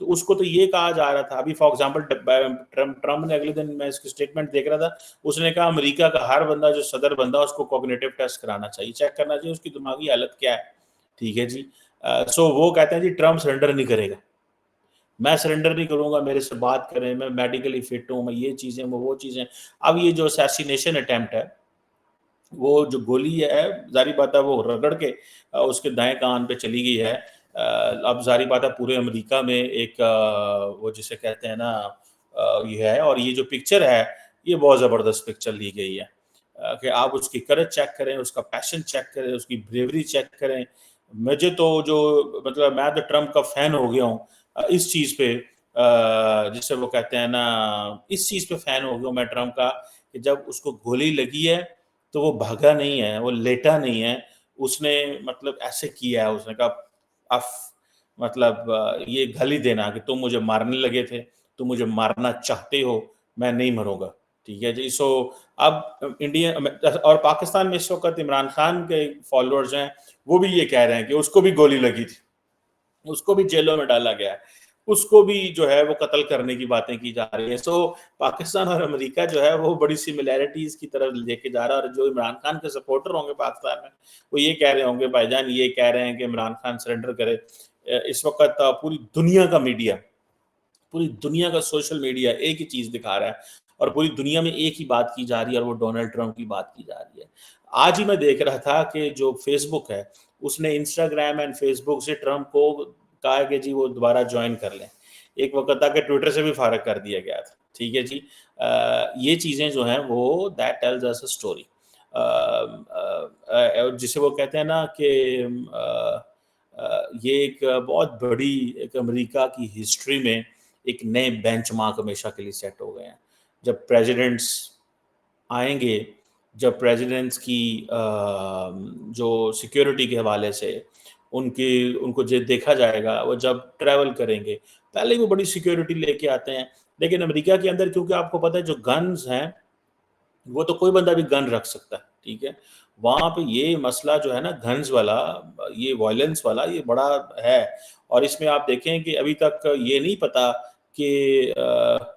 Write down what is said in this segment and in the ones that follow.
تو اس کو تو یہ کہا جا رہا تھا ابھی فار ایگزامپل ٹرمپ نے اگلے دن میں اس کی اسٹیٹمنٹ دیکھ رہا تھا, اس نے کہا امریکہ کا ہر بندہ جو صدر بندہ اس کو کوگنیٹو ٹیسٹ کرانا چاہیے, چیک کرنا چاہیے اس کی دماغی حالت کیا ہے. ٹھیک ہے جی. سو وہ کہتے ہیں جی ٹرمپ سرنڈر نہیں کرے گا, میں سرنڈر نہیں کروں گا, میرے سے بات کریں, میں میڈیکلی فٹ ہوں, میں یہ چیزیں میں وہ چیزیں. اب یہ جو اسیسینیشن اٹیمپٹ ہے, وہ جو گولی ہے ظاہری بات ہے وہ رگڑ کے اس کے دائیں کان پہ چلی گئی ہے. اب ظاہری بات ہے پورے امریکہ میں ایک وہ جسے کہتے ہیں نا یہ ہے, اور یہ جو پکچر ہے یہ بہت زبردست پکچر لی گئی ہے کہ آپ اس کی کرج چیک کریں, اس کا پیشن چیک کریں, اس کی بریوری چیک کریں. مجھے تو جو مطلب میں تو ٹرمپ کا فین ہو گیا ہوں اس چیز پہ, جسے وہ کہتے ہیں نا اس چیز پہ فین ہو گیا ہوں میں ٹرمپ کا, کہ جب اس کو گولی لگی ہے تو وہ بھاگا نہیں ہے, وہ لیٹا نہیں ہے, اس نے مطلب ایسے کیا ہے, اس نے کہا مطلب یہ گالی دینا کہ تم مجھے مارنے لگے تھے, تم مجھے مارنا چاہتے ہو, میں نہیں مروں گا. ٹھیک ہے جی. سو اب انڈیا اور پاکستان میں اس وقت عمران خان کے فالوورز ہیں, وہ بھی یہ کہہ رہے ہیں کہ اس کو بھی گولی لگی تھی, اس کو بھی جیلوں میں ڈالا گیا, اس کو بھی جو ہے وہ قتل کرنے کی باتیں کی جا رہی ہیں. سو پاکستان اور امریکہ جو ہے وہ بڑی سملیرٹیز کی طرف لے کے جا رہا ہے, اور جو عمران خان کے سپورٹر ہوں گے پاکستان میں وہ یہ کہہ رہے ہوں گے بھائی جان, یہ کہہ رہے ہیں کہ عمران خان سرنڈر کرے. اس وقت پوری دنیا کا میڈیا, پوری دنیا کا سوشل میڈیا ایک ہی چیز دکھا رہا ہے, اور پوری دنیا میں ایک ہی بات کی جا رہی ہے, اور وہ ڈونلڈ ٹرمپ کی بات کی جا رہی ہے. آج ہی میں دیکھ رہا تھا کہ جو فیس بک ہے اس نے انسٹاگرام اینڈ فیس بک سے ٹرمپ کو کہا کہ جی وہ دوبارہ جوائن کر لیں. ایک وقت تھا کہ ٹویٹر سے بھی فارغ کر دیا گیا تھا. ٹھیک ہے جی. یہ چیزیں جو ہیں وہ that tells us a story, جسے وہ کہتے ہیں نا کہ یہ ایک بہت بڑی ایک امریکہ کی ہسٹری میں ایک نئے بینچ مارک ہمیشہ کے لیے سیٹ ہو گئے ہیں. جب پریزیڈنٹس آئیں گے, جب پریزیڈنٹس کی جو سیکیورٹی کے حوالے سے ان کو جو دیکھا جائے گا, وہ جب ٹریول کریں گے پہلے وہ بڑی سیکیورٹی لے کے آتے ہیں, لیکن امریکہ کے اندر کیونکہ آپ کو پتہ ہے جو گنز ہیں وہ تو کوئی بندہ بھی گن رکھ سکتا ہے. ٹھیک ہے. وہاں پہ یہ مسئلہ جو ہے نا گنز والا, یہ وائلنس والا, یہ بڑا ہے. اور اس میں آپ دیکھیں کہ ابھی تک یہ نہیں پتا کہ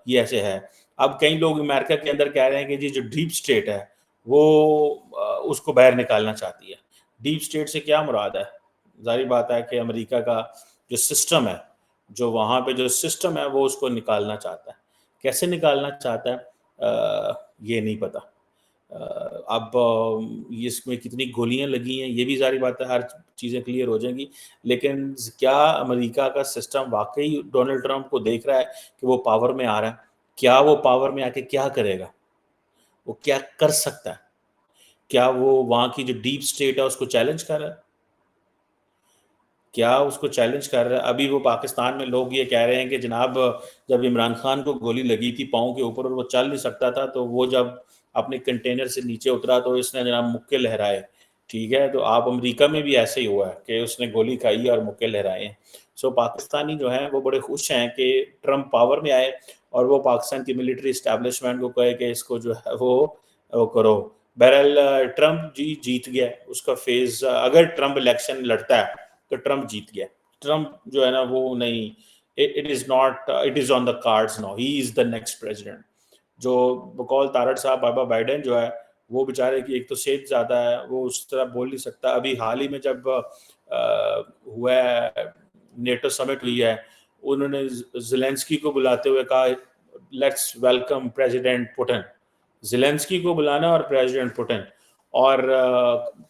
یہ ایسے ہے. اب کئی لوگ امریکہ کے اندر کہہ رہے ہیں کہ جی جو ڈیپ سٹیٹ ہے وہ اس کو باہر نکالنا چاہتی ہے. ڈیپ سٹیٹ سے کیا مراد ہے؟ ظاہری بات ہے کہ امریکہ کا جو سسٹم ہے, جو وہاں پہ جو سسٹم ہے وہ اس کو نکالنا چاہتا ہے. کیسے نکالنا چاہتا ہے یہ نہیں پتا. اب اس میں کتنی گولیاں لگی ہیں یہ بھی ظاہری بات ہے, ہر چیزیں کلیئر ہو جائیں گی. لیکن کیا امریکہ کا سسٹم واقعی ڈونلڈ ٹرمپ کو دیکھ رہا ہے کہ وہ پاور میں آ رہا ہے؟ کیا وہ پاور میں آ کے کیا کرے گا, وہ کیا کر سکتا ہے؟ کیا وہ وہاں کی جو ڈیپ سٹیٹ ہے اس کو چیلنج کر رہا ہے؟ کیا اس کو چیلنج کر رہا ہے؟ ابھی وہ پاکستان میں لوگ یہ کہہ رہے ہیں کہ جناب جب عمران خان کو گولی لگی تھی پاؤں کے اوپر اور وہ چل نہیں سکتا تھا, تو وہ جب اپنے کنٹینر سے نیچے اترا تو اس نے جناب مکے لہرائے. ٹھیک ہے. تو آپ امریکہ میں بھی ایسے ہی ہوا ہے کہ اس نے گولی کھائی اور مکے لہرائے ہیں. سو پاکستانی جو ہیں وہ بڑے خوش ہیں کہ ٹرمپ پاور میں آئے اور وہ پاکستان کی ملٹری اسٹیبلشمنٹ کو کہے کہ اس کو جو ہے وہ کرو. بہرحال ٹرمپ جی جیت گیا اس کا فیز. اگر ٹرمپ الیکشن لڑتا ہے تو ٹرمپ جیت گیا. ٹرمپ جو ہے نا وہ نہیں, it is on the cards now, he is the next president. جو بقول طارق صاحب بابا بائیڈن جو ہے وہ بیچارے کی ایک تو صحت زیادہ ہے, وہ اس طرح بول نہیں سکتا. ابھی حال ہی میں جب ہوا ہے نیٹو سمٹ ہوئی ہے, انہوں نے زیلنسکی کو بلاتے ہوئے کہا let's welcome president Putin. Zelensky کو بلانا اور پریزیڈنٹ پوٹن, اور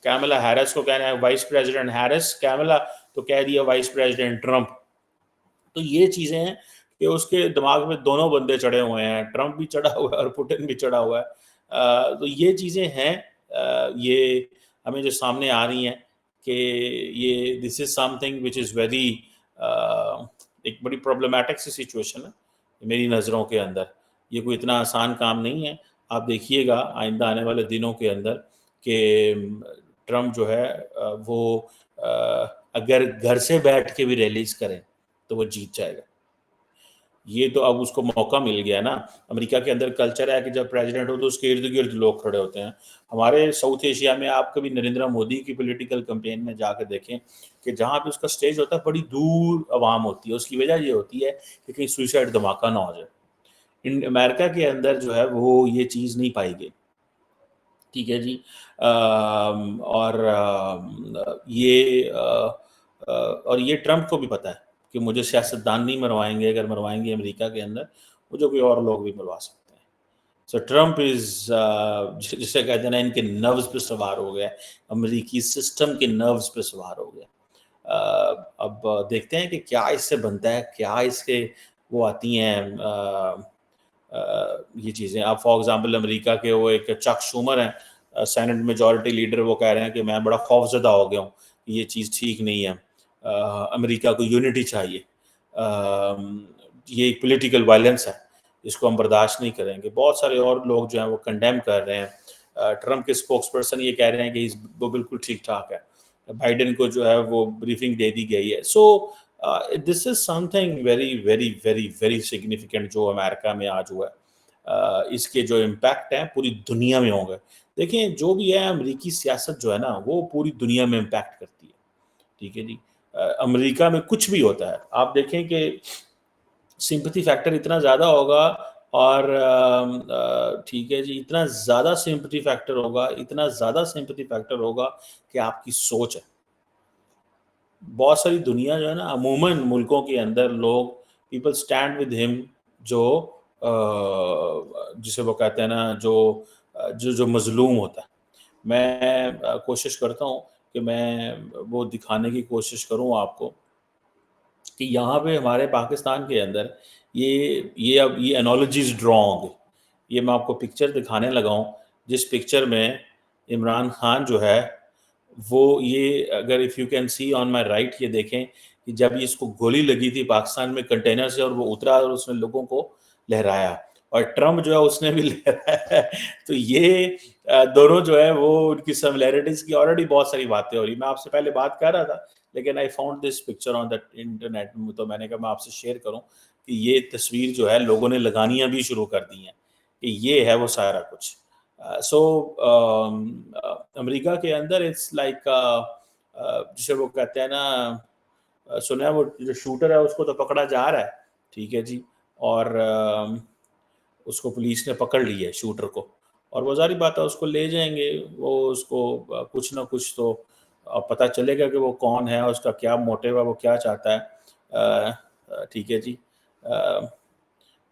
کیملا ہیرس کو کہنا ہے وائس پریزیڈنٹ ہیرس, کیملا تو کہہ دیا وائس پریزیڈنٹ ٹرمپ. تو یہ چیزیں ہیں کہ اس کے دماغ میں دونوں بندے چڑھے ہوئے ہیں, ٹرمپ بھی چڑھا ہوا ہے اور پوٹن بھی چڑھا ہوا ہے. تو یہ چیزیں ہیں, یہ ہمیں جو سامنے آ رہی ہیں کہ یہ this is something which is very ایک بڑی پرابلمٹک سی سچویشن ہے میری نظروں کے اندر. یہ کوئی اتنا آسان کام نہیں ہے. آپ دیکھیے گا آئندہ آنے والے دنوں کے اندر کہ ٹرمپ جو ہے وہ اگر گھر سے بیٹھ کے بھی ریلیز کریں تو وہ جیت جائے گا. یہ تو اب اس کو موقع مل گیا نا. امریکہ کے اندر کلچر ہے کہ جب پریزیڈنٹ ہو تو اس کے ارد گرد لوگ کھڑے ہوتے ہیں. ہمارے ساؤتھ ایشیا میں آپ کبھی نریندر مودی کی پولیٹیکل کمپین میں جا کے دیکھیں کہ جہاں پہ اس کا سٹیج ہوتا ہے بڑی دور عوام ہوتی ہے. اس کی وجہ یہ ہوتی ہے کہ کہیں سوئسائڈ دھماکہ نہ ہو جائے. امریکہ کے اندر جو ہے وہ یہ چیز نہیں پائی گئی. ٹھیک ہے جی. اور یہ ٹرمپ کو بھی پتا ہے کہ مجھے سیاستدان نہیں مروائیں گے. اگر مروائیں گے امریکہ کے اندر مجھے کوئی اور لوگ بھی مروا سکتے ہیں. سو ٹرمپ جسے کہتے ہیں نا ان کے نروز پہ سوار ہو گیا, امریکی سسٹم کے نروز پہ سوار ہو گیا. اب دیکھتے ہیں کہ کیا اس سے بنتا ہے, کیا اس کے وہ آتی ہیں یہ چیزیں. اب فار ایگزامپل امریکہ کے وہ ایک چک شومر ہیں سینٹ میجورٹی لیڈر, وہ کہہ رہے ہیں کہ میں بڑا خوف زدہ ہو گیا ہوں, یہ چیز ٹھیک نہیں ہے, امریکہ کو یونٹی چاہیے, یہ ایک پولیٹیکل وائلنس ہے, اس کو ہم برداشت نہیں کریں گے. بہت سارے اور لوگ جو ہیں وہ کنڈیم کر رہے ہیں. ٹرمپ کے اسپوکس پرسن یہ کہہ رہے ہیں کہ وہ بالکل ٹھیک ٹھاک ہے. بائیڈن کو جو ہے وہ بریفنگ دے دی گئی ہے. So this is something very very very very significant جو امریکہ میں آج ہوا ہے. اس کے جو امپیکٹ ہیں پوری دنیا میں ہوں گے. دیکھیں جو بھی ہے امریکی سیاست جو ہے نا وہ پوری دنیا میں امپیکٹ کرتی ہے. ٹھیک ہے جی. امریکہ میں کچھ بھی ہوتا ہے آپ دیکھیں کہ سمپتھی فیکٹر اتنا زیادہ ہوگا, اور ٹھیک ہے جی, اتنا زیادہ سمپتھی فیکٹر ہوگا, اتنا زیادہ سمپتھی فیکٹر ہوگا کہ آپ کی سوچ ہے. بہت ساری دنیا جو ہے نا عموماً ملکوں کے اندر لوگ پیپل اسٹینڈ ود ہم, جو جسے وہ کہتے ہیں نا جو مظلوم ہوتا ہے. میں کوشش کرتا ہوں کہ میں وہ دکھانے کی کوشش کروں آپ کو کہ یہاں پہ ہمارے پاکستان کے اندر یہ اب یہ انالوجیز ڈرا ہوں گے. یہ میں آپ کو پکچر دکھانے لگا ہوں, جس پکچر میں عمران خان جو ہے وہ یہ اگر if you can see on my right, یہ دیکھیں کہ جب اس کو گولی لگی تھی پاکستان میں کنٹینر سے اور وہ اترا اور اس نے لوگوں کو لہرایا, اور ٹرمپ جو ہے اس نے بھی لہرایا. تو یہ دونوں جو ہے وہ ان کی سملیرٹیز کی آلریڈی بہت ساری باتیں ہو رہی. میں آپ سے پہلے بات کر رہا تھا لیکن I found this picture on the internet, تو میں نے کہا میں آپ سے شیئر کروں کہ یہ تصویر جو ہے لوگوں نے لگانیاں بھی شروع کر دی ہیں کہ یہ ہے وہ سارا کچھ. سو امریکہ کے اندر اٹس لائک جسے وہ کہتے ہیں نا سنا ہے وہ جو شوٹر ہے اس کو تو پکڑا جا رہا ہے. ٹھیک ہے جی. اور اس کو پولیس نے پکڑ لی ہے شوٹر کو, اور وہ ظاہری بات ہے اس کو لے جائیں گے, وہ اس کو کچھ نہ کچھ تو پتہ چلے گا کہ وہ کون ہے, اس کا کیا موٹیو ہے, وہ کیا چاہتا ہے. ٹھیک ہے جی.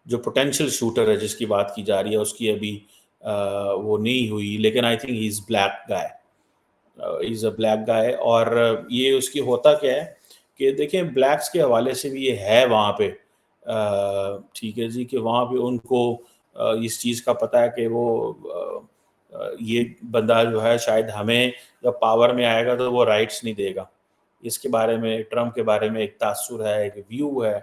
جو پوٹینشیل شوٹر ہے جس کی بات کی جا رہی ہے اس کی ابھی وہ نہیں ہوئی, لیکن I think he is black guy, is a black guy. اور یہ اس کی ہوتا کیا ہے کہ دیکھیں بلیکس کے حوالے سے بھی یہ ہے وہاں پہ, ٹھیک ہے جی, کہ وہاں پہ ان کو اس چیز کا پتہ ہے کہ وہ یہ بندہ جو ہے شاید ہمیں جب پاور میں آئے گا تو وہ رائٹس نہیں دے گا. اس کے بارے میں ٹرمپ کے بارے میں ایک تاثر ہے, ایک ویو ہے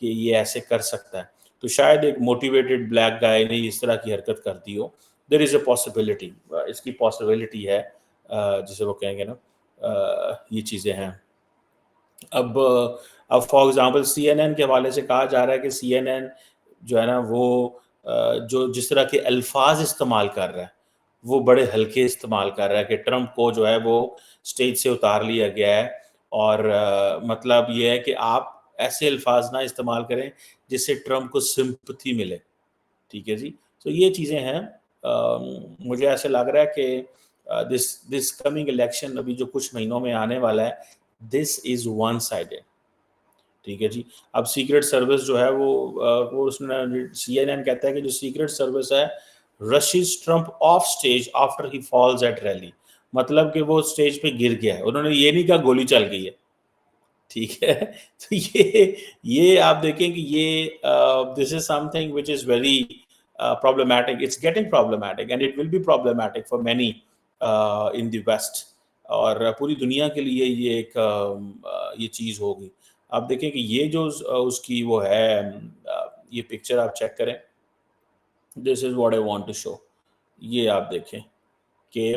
کہ یہ ایسے کر سکتا ہے. تو شاید ایک موٹیویٹڈ بلیک گائے نے اس طرح کی حرکت کر دی ہو. دیر از اے پاسبلٹی, اس کی پاسبلٹی ہے, جسے وہ کہیں گے نا یہ چیزیں ہیں. اب for example C N N کے حوالے سے کہا جا رہا ہے کہ سی این این جو ہے نا وہ جو جس طرح کے الفاظ استعمال کر رہا ہے وہ بڑے ہلکے استعمال کر رہا ہے, کہ ٹرمپ کو جو ہے وہ اسٹیج سے اتار لیا گیا ہے, اور مطلب یہ ہے کہ آپ ایسے الفاظ نہ استعمال کریں جس سے ٹرمپ کو سمپتھی ملے. ٹھیک ہے جی. تو یہ چیزیں ہیں. مجھے ایسے لگ رہا ہے کہ دس کمنگ الیکشن ابھی جو کچھ مہینوں میں آنے والا ہے, دس از ون سائڈڈ. ٹھیک ہے جی. اب سیکرٹ سروس جو ہے وہ اس نے سی این این کہتا ہے کہ جو سیکرٹ سروس ہے rushes Trump off stage after he falls at rally, مطلب کہ وہ اسٹیج پہ گر گیا ہے. انہوں نے یہ نہیں کہا گولی چل گئی ہے. ٹھیک ہے. تو یہ آپ دیکھیں کہ یہ this is something which is very problematic. It's getting problematic and it will be problematic for many in the West. اور پوری دنیا کے لیے یہ ایک یہ چیز ہوگی. آپ دیکھیں کہ یہ جو اس کی وہ ہے, یہ پکچر آپ چیک کریں, this is what I want to show. یہ آپ دیکھیں کہ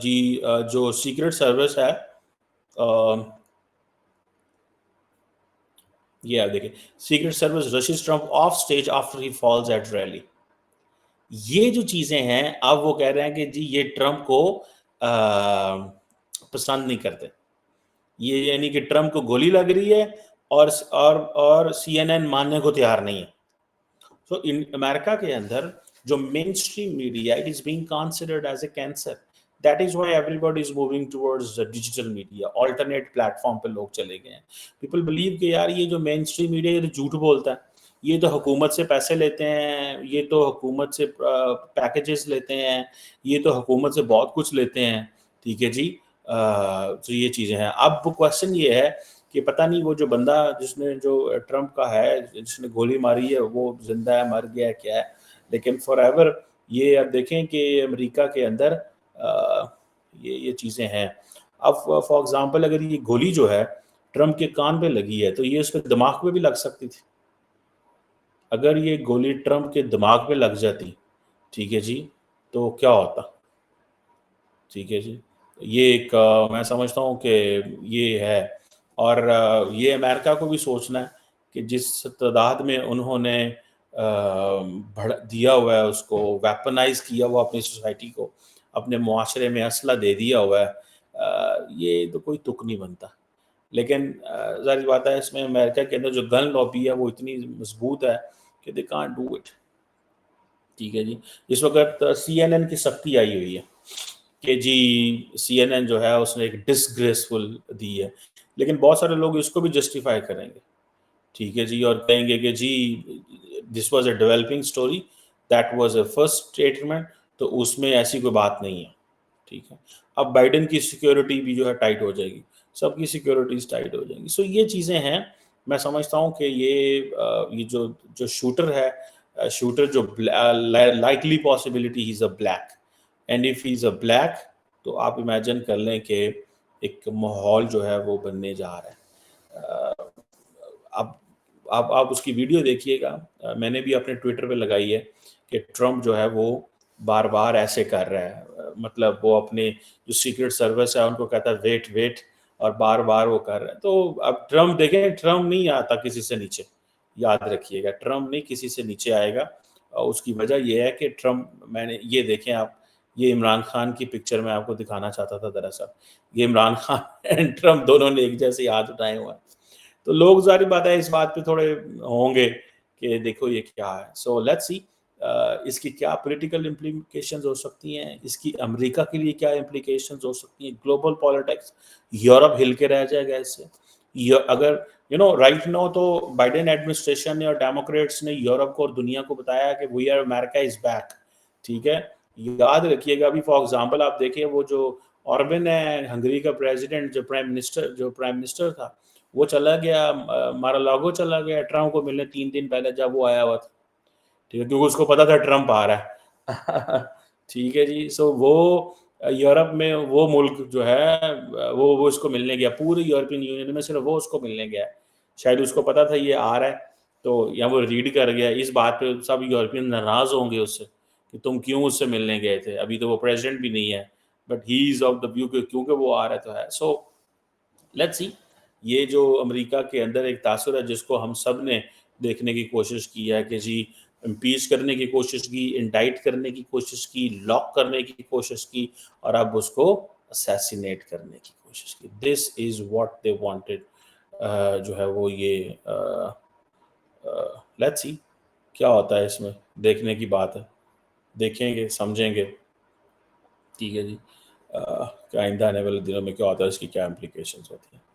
جی جو سیکرٹ سروس ہے یہ آپ دیکھیں secret service rushes Trump off stage after he falls at rally. یہ جو چیزیں ہیں اب وہ کہہ رہے ہیں کہ جی یہ ٹرمپ کو پسند نہیں کرتے. یہ یعنی کہ ٹرمپ کو گولی لگ رہی ہے اور سی این این ماننے کو تیار نہیں ہے. So in امریکہ کے اندر جو mainstream media it is being considered as a cancer. That is why everybody is moving towards the digital media, alternate platform پہ لوگ چلے گئے ہیں. People believe کہ یار یہ جو مین اسٹریم میڈیا یہ تو جھوٹ بولتا ہے, یہ تو حکومت سے پیسے لیتے ہیں, یہ تو حکومت سے پیکیجز لیتے ہیں, یہ تو حکومت سے بہت کچھ لیتے ہیں. ٹھیک ہے جی, تو یہ چیزیں ہیں. اب کوشچن یہ ہے کہ پتہ نہیں وہ جو بندہ جس نے جو ٹرمپ کا ہے جس نے گولی ماری ہے وہ زندہ ہے مر گیا ہے کیا ہے, لیکن فار ایور یہ اب دیکھیں کہ امریکہ کے اندر یہ چیزیں ہیں. اب فار ایگزامپل اگر یہ گولی جو ہے ٹرمپ کے کان پہ لگی ہے تو یہ اس پہ دماغ پہ بھی لگ سکتی تھی. اگر یہ گولی ٹرمپ کے دماغ پہ لگ جاتی, ٹھیک ہے جی, تو کیا ہوتا. ٹھیک ہے جی, یہ ایک میں سمجھتا ہوں کہ یہ ہے. اور یہ امریکہ کو بھی سوچنا ہے کہ جس تعداد میں انہوں نے دیا ہوا ہے اس کو ویپنائز کیا ہوا اپنی سوسائٹی کو, اپنے معاشرے میں اسلحہ دے دیا ہوا ہے, یہ تو کوئی تک نہیں بنتا. لیکن ظاہر بات ہے اس میں امریکہ کے اندر جو گن لابی ہے وہ اتنی مضبوط ہے کہ they can't do it. ٹھیک ہے جی, اس وقت سی این این کی سختی آئی ہوئی ہے کہ جی سی این این جو ہے اس نے ایک ڈسگریسفل دی ہے, لیکن بہت سارے لوگ اس کو بھی جسٹیفائی کریں گے. ٹھیک ہے جی, اور کہیں گے کہ جی this was a developing story, that was a first statement, تو اس میں ایسی کوئی بات نہیں ہے. ٹھیک ہے, اب بائیڈن کی سیکیورٹی بھی جو ہے ٹائٹ ہو جائے گی, سب کی سیکیورٹیز ٹائٹ ہو جائیں گی. سو یہ چیزیں ہیں. میں سمجھتا ہوں کہ یہ جو شوٹر ہے, شوٹر جو likely possibility he is a black, and if he is a black تو آپ امیجن کر لیں کہ ایک ماحول جو ہے وہ بننے جا رہا ہے. اب آپ اس کی ویڈیو دیکھیے گا, میں نے بھی اپنے ٹویٹر پہ لگائی ہے کہ ٹرمپ جو ہے وہ بار بار ایسے کر رہا ہے, مطلب وہ اپنے جو سیکرٹ سروس ہے ان کو کہتا ہے ویٹ, اور بار بار وہ کر رہا ہے. تو اب ٹرمپ دیکھیں, ٹرمپ نہیں آتا کسی سے نیچے, یاد رکھیے گا, ٹرمپ نہیں کسی سے نیچے آئے گا. اس کی وجہ یہ ہے کہ ٹرمپ, میں نے یہ دیکھیں آپ, یہ عمران خان کی پکچر میں آپ کو دکھانا چاہتا تھا دراصل, یہ عمران خان اینڈ ٹرمپ دونوں نے ایک جیسے ہاتھ اٹھائے ہوئے ہیں. تو لوگ ظاہر بات ہے اس بات پہ تھوڑے ہوں گے کہ دیکھو یہ کیا ہے. سو لیٹس سی اس کی کیا پولیٹیکل امپلیکیشنز ہو سکتی ہیں, اس کی امریکہ کے لیے کیا امپلیکیشنز ہو سکتی ہیں, گلوبل پالیٹکس, یورپ ہل کے رہ جائے گا اس سے. اگر رائٹ نو تو بائیڈن ایڈمنسٹریشن نے اور ڈیموکریٹس نے یورپ کو اور دنیا کو بتایا کہ we are America is back. ٹھیک ہے, یاد رکھیے گا. ابھی فار ایگزامپل آپ دیکھیں وہ جو آربن ہے ہنگری کا پریزیڈنٹ, جو پرائم منسٹر تھا, وہ چلا گیا مارا لاگو چلا گیا ٹرمپ کو ملنے 3 دن پہلے جب وہ آیا ہوا تھا. ٹھیک ہے, کیونکہ اس کو پتا تھا ٹرمپ آ رہا ہے. ٹھیک ہے جی. سو وہ یورپ میں وہ ملک جو ہے وہ اس کو ملنے گیا, پورے یورپین یونین میں صرف وہ اس کو ملنے گیا. شاید اس کو پتا تھا یہ آ رہا ہے, تو یا وہ ریڈ کر گیا. اس بات پہ سب یورپین ناراض ہوں گے اس سے کہ تم کیوں اس سے ملنے گئے تھے, ابھی تو وہ پریزیڈنٹ بھی نہیں ہے, but he is of the view کیونکہ وہ آ رہا تو ہے. سو لیٹس سی, یہ جو امریکہ کے اندر ایک تاثر ہے جس کو ہم سب نے دیکھنے کی کوشش کی ہے کہ جی امپیچ کرنے کی کوشش کی, انڈائٹ کرنے کی کوشش کی, لاک کرنے کی کوشش کی, اور اب اس کو اسیسینیٹ کرنے کی کوشش کی. دس از واٹ دے وانٹڈ, جو ہے وہ یہ لیٹس سی کیا ہوتا ہے اس میں, دیکھنے کی بات ہے, دیکھیں گے سمجھیں گے. ٹھیک ہے جی, کہ آئندہ آنے والے دنوں میں کیا ہوتا ہے, اس کی کیا امپلیکیشنز ہوتی ہیں.